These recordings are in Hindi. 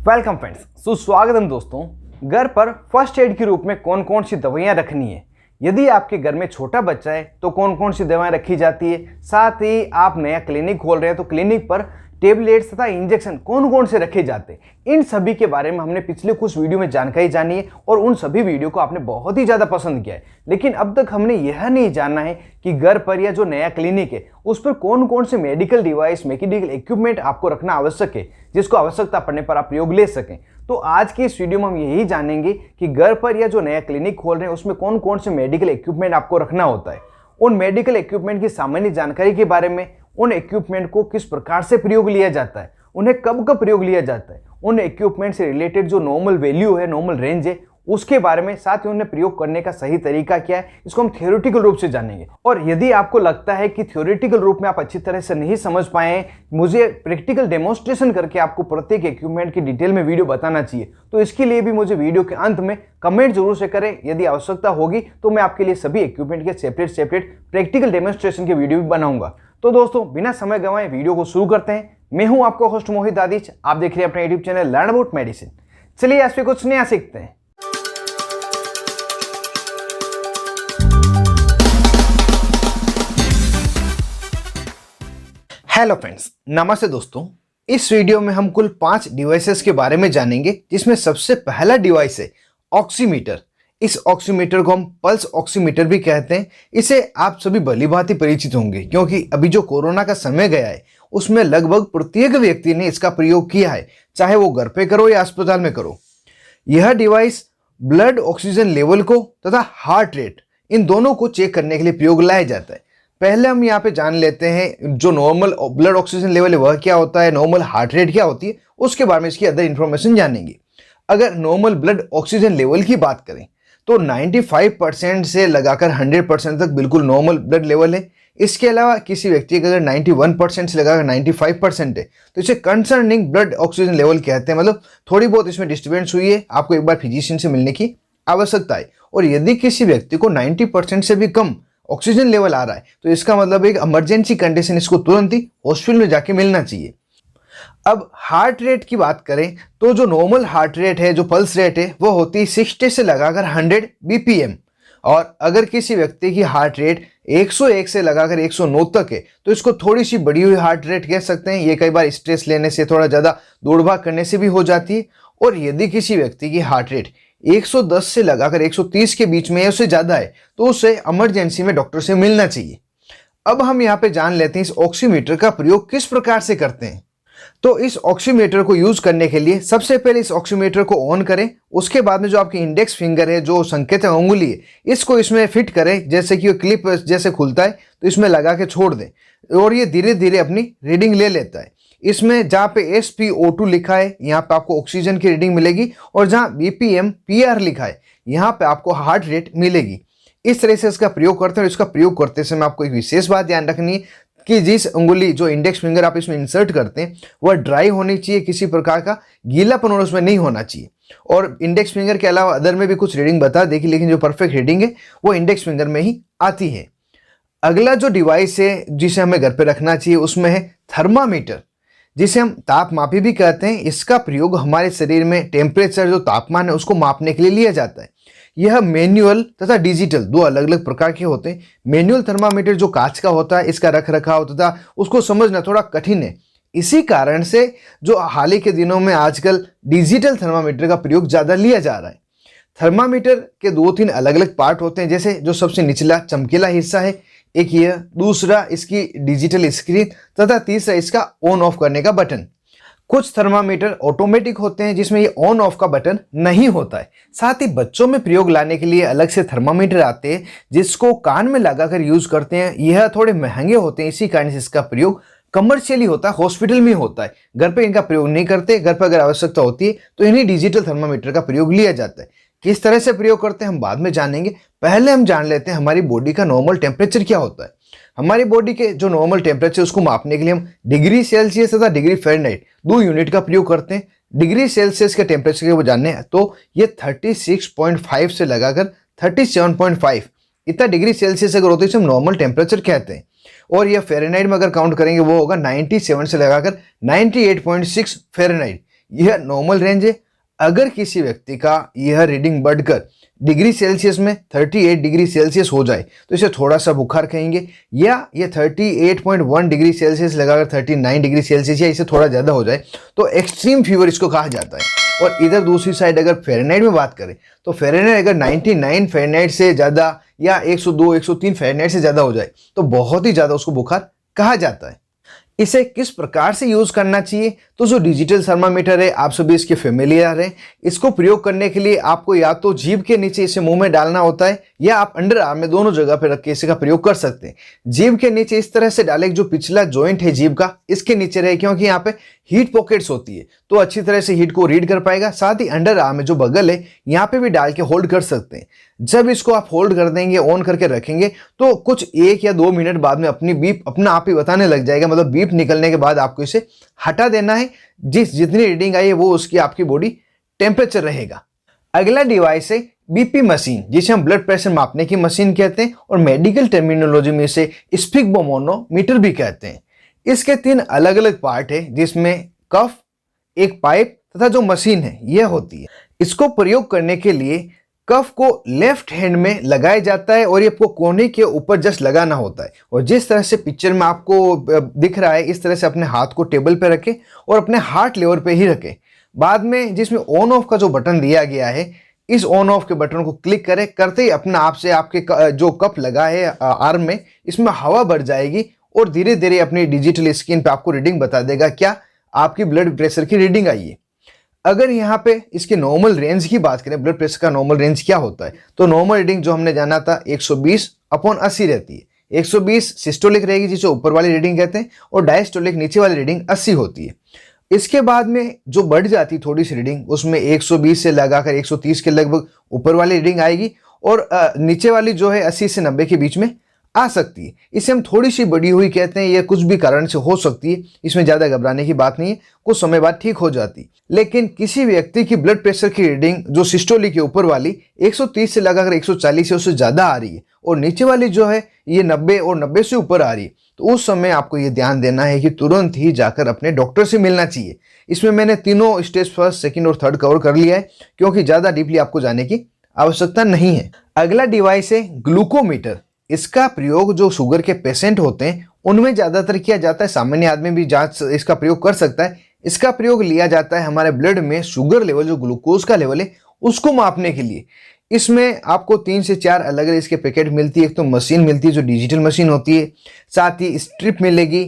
वेलकम फ्रेंड्स, सुस्वागतम दोस्तों। घर पर फर्स्ट एड के रूप में कौन कौन सी दवाइयाँ रखनी है, यदि आपके घर में छोटा बच्चा है तो कौन कौन सी दवाएं रखी जाती है, साथ ही आप नया क्लिनिक खोल रहे हैं तो क्लिनिक पर टेबलेट्स तथा इंजेक्शन कौन कौन से रखे जाते हैं, इन सभी के बारे में हमने पिछले कुछ वीडियो में जानकारी जानी है और उन सभी वीडियो को आपने बहुत ही ज़्यादा पसंद किया है। लेकिन अब तक हमने यह नहीं जाना है कि घर पर या जो नया क्लिनिक है उस पर कौन कौन से मेडिकल डिवाइस, मेडिकल इक्विपमेंट आपको रखना आवश्यक है, जिसको आवश्यकता पड़ने पर आप प्रयोग ले सकें। तो आज की इस वीडियो में हम यही जानेंगे कि घर पर या जो नया क्लिनिक खोल रहे हैं उसमें कौन कौन से मेडिकल इक्विपमेंट आपको रखना होता है, उन मेडिकल इक्विपमेंट की सामान्य जानकारी के बारे में, उन इक्विपमेंट को किस प्रकार से प्रयोग लिया जाता है, उन्हें कब कब प्रयोग लिया जाता है, उन इक्विपमेंट से रिलेटेड जो नॉर्मल वैल्यू है, नॉर्मल रेंज है, उसके बारे में, साथ ही उन्हें प्रयोग करने का सही तरीका क्या है, इसको हम थ्योरेटिकल रूप से जानेंगे। और यदि आपको लगता है कि थ्योरेटिकल रूप में आप अच्छी तरह से नहीं समझ पाए हैं, मुझे प्रैक्टिकल डेमोन्स्ट्रेशन करके आपको प्रत्येक इक्विपमेंट की डिटेल में वीडियो बताना चाहिए, तो इसके लिए भी मुझे वीडियो के अंत में कमेंट जरूर से करें। यदि आवश्यकता होगी तो मैं आपके लिए सभी इक्विपमेंट के सेपरेट प्रैक्टिकल डेमोन्स्ट्रेशन के वीडियो भी बनाऊंगा। तो दोस्तों, बिना समय गंवाए वीडियो को शुरू करते हैं। मैं हूं आपका होस्ट मोहित आदिच, आप देख रहे हैं अपना YouTube channel learn about medicine. चलिए आज पे कुछ नया सीखते हैं। हेलो फ्रेंड्स, नमस्ते दोस्तों। इस वीडियो में हम कुल 5 डिवाइसेस के बारे में जानेंगे, जिसमें सबसे पहला डिवाइस है ऑक्सीमीटर। इस ऑक्सीमीटर को हम पल्स ऑक्सीमीटर भी कहते हैं। इसे आप सभी भलीभांति परिचित होंगे, क्योंकि अभी जो कोरोना का समय गया है उसमें लगभग प्रत्येक व्यक्ति ने इसका प्रयोग किया है, चाहे वो घर पे करो या अस्पताल में करो। यह डिवाइस ब्लड ऑक्सीजन लेवल को तथा हार्ट रेट, इन दोनों को चेक करने के लिए प्रयोग लाया जाता है। पहले हम यहाँ पे जान लेते हैं जो नॉर्मल ब्लड ऑक्सीजन लेवल है वह क्या होता है, नॉर्मल हार्ट रेट क्या होती है, उसके बारे में इसकी अदर इन्फॉर्मेशन जानेंगे। अगर नॉर्मल ब्लड ऑक्सीजन लेवल की बात करें तो 95% से लगाकर 100% तक बिल्कुल नॉर्मल ब्लड लेवल है। इसके अलावा किसी व्यक्ति का अगर 91% से लगाकर 95% है तो इसे कंसर्निंग ब्लड ऑक्सीजन लेवल कहते हैं। मतलब थोड़ी बहुत इसमें डिस्टर्बेंस हुई है, आपको एक बार फिजिशियन से मिलने की आवश्यकता है। और यदि किसी व्यक्ति को 90% से भी कम ऑक्सीजन लेवल आ रहा है तो इसका मतलब एक इमरजेंसी कंडीशन, इसको तुरंत ही हॉस्पिटल में जाके मिलना चाहिए। अब हार्ट रेट की बात करें तो जो नॉर्मल हार्ट रेट है, जो पल्स रेट है, वो होती है 60 से लगाकर 100 BPM। और अगर किसी व्यक्ति की हार्ट रेट 101 से लगाकर 109 तक है तो इसको थोड़ी सी बढ़ी हुई हार्ट रेट कह सकते हैं। ये कई बार स्ट्रेस लेने से, थोड़ा ज़्यादा दौड़ भाग करने से भी हो जाती है। और यदि किसी व्यक्ति की हार्ट रेट 110 से लगाकर 130 के बीच में है, उससे ज़्यादा है, तो उसे इमरजेंसी में डॉक्टर से मिलना चाहिए। अब हम यहाँ पे जान लेते हैं इस ऑक्सीमीटर का प्रयोग किस प्रकार से करते हैं। तो इस ऑक्सीमीटर को यूज करने के लिए सबसे पहले इस ऑक्सीमीटर को ऑन करें। उसके बाद में जो आपकी इंडेक्स फिंगर है, जो संकेत है उंगली है, इसको इसमें फिट करें। जैसे कि क्लिप जैसे खुलता है तो इसमें लगा के छोड़ दें और ये धीरे धीरे अपनी रीडिंग ले लेता है। इसमें जहाँ पे SpO2 लिखा है यहाँ पे आपको ऑक्सीजन की रीडिंग मिलेगी, और जहाँ BPM PR लिखा है यहाँ पे आपको हार्ट रेट मिलेगी। इस तरह से इसका प्रयोग करते हैं। और इसका प्रयोग करते समय आपको एक विशेष बात ध्यान रखनी है कि जिस उंगली, जो इंडेक्स फिंगर आप इसमें इंसर्ट करते हैं, वह ड्राई होनी चाहिए, किसी प्रकार का गीलापन और उसमें नहीं होना चाहिए। और इंडेक्स फिंगर के अलावा अदर में भी कुछ रीडिंग बता देगी, लेकिन जो परफेक्ट रीडिंग है वो इंडेक्स फिंगर में ही आती है। अगला जो डिवाइस है जिसे हमें घर पे रखना चाहिए उसमें है थर्मामीटर, जिसे हम तापमापी भी कहते हैं। इसका प्रयोग हमारे शरीर में टेम्परेचर, जो तापमान है, उसको मापने के लिए लिया जाता है। यह मैनुअल तथा डिजिटल दो अलग अलग प्रकार के होते हैं। मैनुअल थर्मामीटर जो कांच का होता है, इसका रख रखाव तथा उसको समझना थोड़ा कठिन है। इसी कारण से जो हाल ही के दिनों में आजकल डिजिटल थर्मामीटर का प्रयोग ज़्यादा लिया जा रहा है। थर्मामीटर के 2-3 अलग अलग पार्ट होते हैं, जैसे जो सबसे निचला चमकीला हिस्सा है, एक यह, दूसरा इसकी डिजिटल स्क्रीन तथा तीसरा इसका ऑन ऑफ करने का बटन। कुछ थर्मामीटर ऑटोमेटिक होते हैं जिसमें ये ऑन ऑफ का बटन नहीं होता है। साथ ही बच्चों में प्रयोग लाने के लिए अलग से थर्मामीटर आते हैं जिसको कान में लगाकर यूज करते हैं। यह थोड़े महंगे होते हैं, इसी कारण से इसका प्रयोग कमर्शियली होता है, हॉस्पिटल में होता है। घर पे इनका प्रयोग नहीं करते। घर पर अगर आवश्यकता होती है तो इन्हीं डिजिटल थर्मामीटर का प्रयोग लिया जाता है। किस तरह से प्रयोग करते हैं हम बाद में जानेंगे। पहले हम जान लेते हैं हमारी बॉडी का नॉर्मल टेम्परेचर क्या होता है। हमारी बॉडी के जो नॉर्मल टेम्परेचर उसको मापने के लिए हम डिग्री सेल्सियस तथा डिग्री फ़ारेनहाइट 2 यूनिट का प्रयोग करते हैं। डिग्री सेल्सियस के टेम्परेचर के वो जानने हैं तो ये 36.5 से लगाकर 37.5 इतना डिग्री सेल्सियस अगर होता है इसे हम नॉर्मल टेम्परेचर कहते हैं। और यह फ़ारेनहाइट में अगर काउंट करेंगे वो होगा 97 से लगाकर 98.6 फ़ारेनहाइट। यह नॉर्मल रेंज है। अगर किसी व्यक्ति का यह रीडिंग बढ़कर डिग्री सेल्सियस में 38 डिग्री सेल्सियस हो जाए तो इसे थोड़ा सा बुखार कहेंगे, या ये 38.1 डिग्री सेल्सियस लगाकर 39 डिग्री सेल्सियस या इससे थोड़ा ज़्यादा हो जाए तो एक्सट्रीम फीवर इसको कहा जाता है। और इधर दूसरी साइड अगर फ़ारेनहाइट में बात करें तो फ़ारेनहाइट अगर 99 फ़ारेनहाइट से ज़्यादा या 102 103 फ़ारेनहाइट से ज़्यादा हो जाए तो बहुत ही ज़्यादा उसको बुखार कहा जाता है। इसे किस प्रकार से यूज करना चाहिए, तो जो डिजिटल थर्मामीटर है आप सभी इसके फेमिलियर हैं। इसको प्रयोग करने के लिए आपको या तो जीभ के नीचे इसे मुंह में डालना होता है या आप अंडर आर्म में दोनों जगह पे रख के इसका प्रयोग कर सकते हैं। जीभ के नीचे इस तरह से डालें जो पिछला जॉइंट है जीभ का इसके नीचे रहे, क्योंकि यहाँ पे हीट पॉकेट्स होती है तो अच्छी तरह से हीट को रीड कर पाएगा। साथ ही अंडर आर्म में जो बगल है यहाँ पे भी डाल के होल्ड कर सकते हैं। जब इसको आप होल्ड कर देंगे, ऑन करके रखेंगे तो कुछ 1 या 2 मिनट बाद में अपनी बीप अपना आप ही बताने लग जाएगा। मतलब बीप निकलने के बाद आपको इसे हटा देना है। जितनी रीडिंग आई है वो उसकी आपकी बॉडी टेम्परेचर रहेगा। अगला डिवाइस है बीपी मशीन, जिसे हम ब्लड प्रेशर मापने की मशीन कहते हैं और मेडिकल टर्मिनोलॉजी में इसे स्फिग्मोमोनोमीटर भी कहते हैं। इसके 3 अलग अलग पार्ट है, जिसमें कफ, एक पाइप तथा जो मशीन है यह होती है। इसको प्रयोग करने के लिए कफ को लेफ्ट हैंड में लगाया जाता है और ये आपको कोने के ऊपर जस्ट लगाना होता है। और जिस तरह से पिक्चर में आपको दिख रहा है इस तरह से अपने हाथ को टेबल पे रखें और अपने हार्ट लेवल पे ही रखें। बाद में जिसमें ऑन ऑफ का जो बटन दिया गया है इस ऑन ऑफ के बटन को क्लिक करें, करते ही अपने आप से आपके जो कप लगा है आर्म में इसमें हवा भर जाएगी और धीरे धीरे अपनी डिजिटल स्क्रीन पे आपको रीडिंग बता देगा क्या आपकी ब्लड प्रेशर की रीडिंग आई है। अगर यहाँ पे इसके नॉर्मल रेंज की बात करें, ब्लड प्रेशर का नॉर्मल रेंज क्या होता है, तो नॉर्मल रीडिंग जो हमने जाना था 120/80 रहती है। 120 सिस्टोलिक रहेगी जिसे ऊपर वाली रीडिंग कहते हैं और डायस्टोलिक नीचे वाली रीडिंग 80 होती है। इसके बाद में जो बढ़ जाती थोड़ी सी रीडिंग उसमें 120 से लगाकर 130 के लगभग ऊपर वाली रीडिंग आएगी और नीचे वाली जो है 80 से 90 के बीच में आ सकती है। इसे हम थोड़ी सी बढ़ी हुई कहते हैं। यह कुछ भी कारण से हो सकती है, इसमें ज़्यादा घबराने की बात नहीं है, कुछ समय बाद ठीक हो जाती। लेकिन किसी व्यक्ति की ब्लड प्रेशर की रीडिंग जो सिस्टोलिक के ऊपर वाली 130 से लगाकर 140 से उससे ज़्यादा आ रही है और नीचे वाली जो है ये 90 और 90 से ऊपर आ रही है, तो उस समय आपको ये ध्यान देना है कि तुरंत ही जाकर अपने डॉक्टर से मिलना चाहिए। इसमें मैंने तीनों स्टेज 1, 2 और 3 कवर कर लिया है, क्योंकि ज़्यादा डीपली आपको जाने की आवश्यकता नहीं है। अगला डिवाइस है ग्लूकोमीटर। इसका प्रयोग जो शुगर के पेशेंट होते हैं उनमें ज़्यादातर किया जाता है। सामान्य आदमी भी जांच इसका प्रयोग कर सकता है। इसका प्रयोग लिया जाता है हमारे ब्लड में शुगर लेवल, जो ग्लूकोज का लेवल है उसको मापने के लिए। इसमें आपको 3 से 4 अलग अलग इसके पैकेट मिलती है। एक तो मशीन मिलती है जो डिजिटल मशीन होती है, साथ ही स्ट्रिप मिलेगी,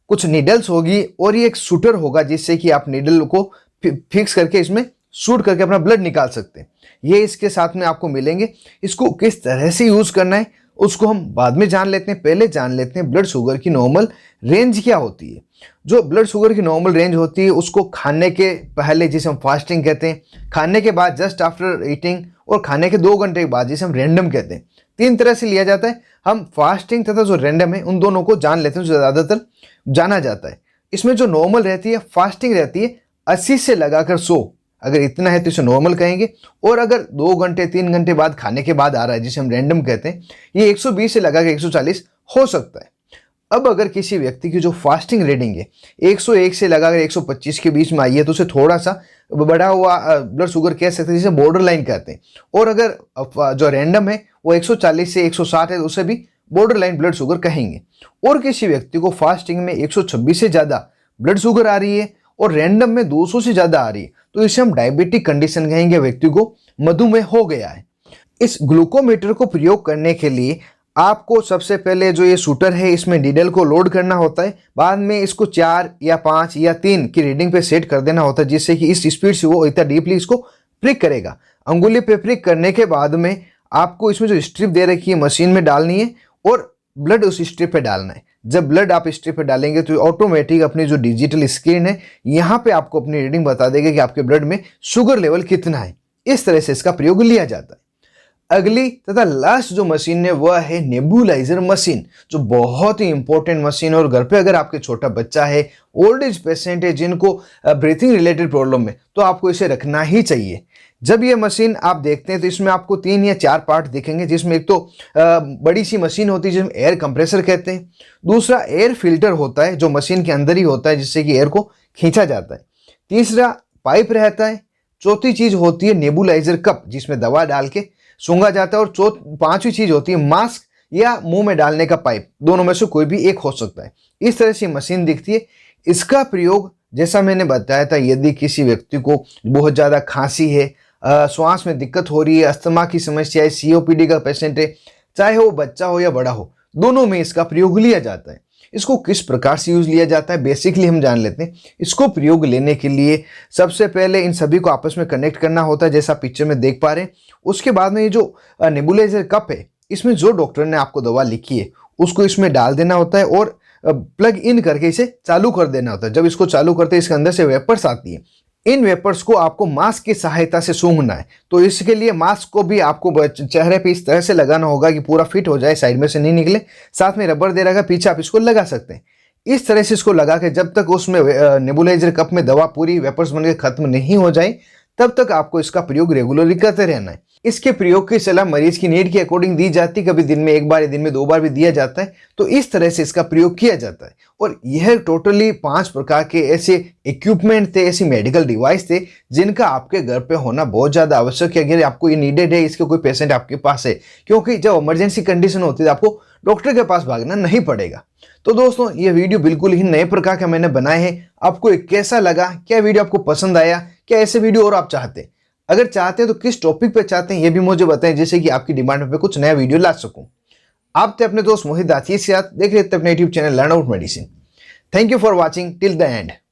कुछ नीडल्स होगी और ये एक शूटर होगा जिससे कि आप नीडल को फिक्स करके इसमें शूट करके अपना ब्लड निकाल सकते हैं। ये इसके साथ में आपको मिलेंगे। इसको किस तरह से यूज करना है उसको हम बाद में जान लेते हैं। पहले जान लेते हैं ब्लड शुगर की नॉर्मल रेंज क्या होती है। जो ब्लड शुगर की नॉर्मल रेंज होती है उसको खाने के पहले, जिसे हम फास्टिंग कहते हैं, खाने के बाद जस्ट आफ्टर ईटिंग और खाने के 2 घंटे के बाद, जिसे हम रैंडम कहते हैं। 3 तरह से लिया जाता है। हम फास्टिंग तथा जो रैंडम है उन दोनों को जान लेते हैं, जो ज़्यादातर जाना जाता है। इसमें जो नॉर्मल रहती है, फास्टिंग रहती है 80 से लगाकर 100, अगर इतना है तो इसे नॉर्मल कहेंगे। और अगर 2 घंटे 3 घंटे बाद खाने के बाद आ रहा है जिसे हम रैंडम कहते हैं, ये 120 से लगाकर 140 हो सकता है। अब अगर किसी व्यक्ति की जो फास्टिंग रीडिंग है 101 से लगाकर 125 के बीच में आई है तो उसे थोड़ा सा बढ़ा हुआ ब्लड शुगर कह सकते हैं, जिसे बॉर्डर लाइन कहते हैं। और अगर जो रैंडम है वो 140 से 160 है तो उसे भी बॉर्डर लाइन ब्लड शुगर कहेंगे। और किसी व्यक्ति को फास्टिंग में 126 से ज़्यादा ब्लड शुगर आ रही है और रैंडम में 200 से ज़्यादा आ रही है तो इसे हम डायबिटिक कंडीशन कहेंगे, व्यक्ति को मधुमेह हो गया है। इस ग्लूकोमीटर को प्रयोग करने के लिए आपको सबसे पहले जो ये शूटर है इसमें नीडल को लोड करना होता है। बाद में इसको 4 या 5 या 3 की रीडिंग पे सेट कर देना होता है, जिससे कि इस स्पीड से वो इतना डीपली इसको प्रिक करेगा। अंगुली पे प्रिक करने के बाद में आपको इसमें जो स्ट्रिप दे रखी है मशीन में डालनी है और ब्लड उस स्ट्रिप पे डालना है। जब ब्लड आप स्ट्रिप पे डालेंगे तो ऑटोमेटिक अपनी जो डिजिटल स्क्रीन है यहाँ पे आपको अपनी रीडिंग बता देगा कि आपके ब्लड में शुगर लेवल कितना है। इस तरह से इसका प्रयोग लिया जाता है। अगली तथा लास्ट जो मशीन है वह है नेबुलाइजर मशीन, जो बहुत ही इंपॉर्टेंट मशीन है। और घर पे अगर आपके छोटा बच्चा है, ओल्ड एज पेशेंट है जिनको ब्रीथिंग रिलेटेड प्रॉब्लम है, तो आपको इसे रखना ही चाहिए। जब ये मशीन आप देखते हैं तो इसमें आपको 3 या 4 पार्ट दिखेंगे, जिसमें एक तो बड़ी सी मशीन होती है जिसमें एयर कंप्रेसर कहते हैं। दूसरा एयर फिल्टर होता है जो मशीन के अंदर ही होता है जिससे कि एयर को खींचा जाता है। तीसरा पाइप रहता है। चौथी चीज होती है नेबुलाइजर कप, जिसमें दवा डाल के सूंघा जाता है। और पांचवी चीज होती है मास्क या मुंह में डालने का पाइप, दोनों में से कोई भी एक हो सकता है। इस तरह से मशीन दिखती है। इसका प्रयोग जैसा मैंने बताया था, यदि किसी व्यक्ति को बहुत ज्यादा खांसी है, श्वास में दिक्कत हो रही है, अस्थमा की समस्या है, सीओपीडी का पेशेंट है, चाहे वो बच्चा हो या बड़ा हो, दोनों में इसका प्रयोग लिया जाता है। इसको किस प्रकार से यूज लिया जाता है बेसिकली हम जान लेते हैं। इसको प्रयोग लेने के लिए सबसे पहले इन सभी को आपस में कनेक्ट करना होता है, जैसा पिक्चर में देख पा रहे हैं। उसके बाद में ये जो नेबुलाइजर कप है, इसमें जो डॉक्टर ने आपको दवा लिखी है उसको इसमें डाल देना होता है और प्लग इन करके इसे चालू कर देना होता है। जब इसको चालू करते हैं, इसके अंदर से वेपर्स आती है। इन वेपर्स को आपको मास्क की सहायता से सूंघना है। तो इसके लिए मास्क को भी आपको चेहरे पे इस तरह से लगाना होगा कि पूरा फिट हो जाए, साइड में से नहीं निकले। साथ में रबर दे रखा, पीछे आप इसको लगा सकते हैं। इस तरह से इसको लगा के जब तक उसमें नेबुलाइजर कप में दवा पूरी वेपर्स बनकर खत्म नहीं हो जाए, तब तक आपको इसका प्रयोग रेगुलरली करते रहना है। इसके प्रयोग की सलाह मरीज की नीड के अकॉर्डिंग दी जाती है। कभी दिन में एक बार या दिन में 2 बार भी दिया जाता है। तो इस तरह से इसका प्रयोग किया जाता है। और यह टोटली 5 प्रकार के ऐसे इक्विपमेंट थे, ऐसी मेडिकल डिवाइस थे, जिनका आपके घर पे होना बहुत ज्यादा आवश्यक है। अगर आपको ये नीडेड है, इसके कोई पेशेंट आपके पास है, क्योंकि जब इमरजेंसी कंडीशन होती है आपको डॉक्टर के पास भागना नहीं पड़ेगा। तो दोस्तों, ये वीडियो बिल्कुल ही नए प्रकार का मैंने बनाए हैं। आपको ये कैसा लगा? क्या वीडियो आपको पसंद आया? क्या ऐसे वीडियो और आप चाहते हैं? अगर चाहते हैं तो किस टॉपिक पे चाहते हैं ये भी मुझे बताएं, जिससे कि आपकी डिमांड पे कुछ नया वीडियो ला सकूं। आप थे अपने दोस्त मोहित दातिया से, देख रहे थे अपने YouTube channel learn out medicine. Thank you for watching till the end.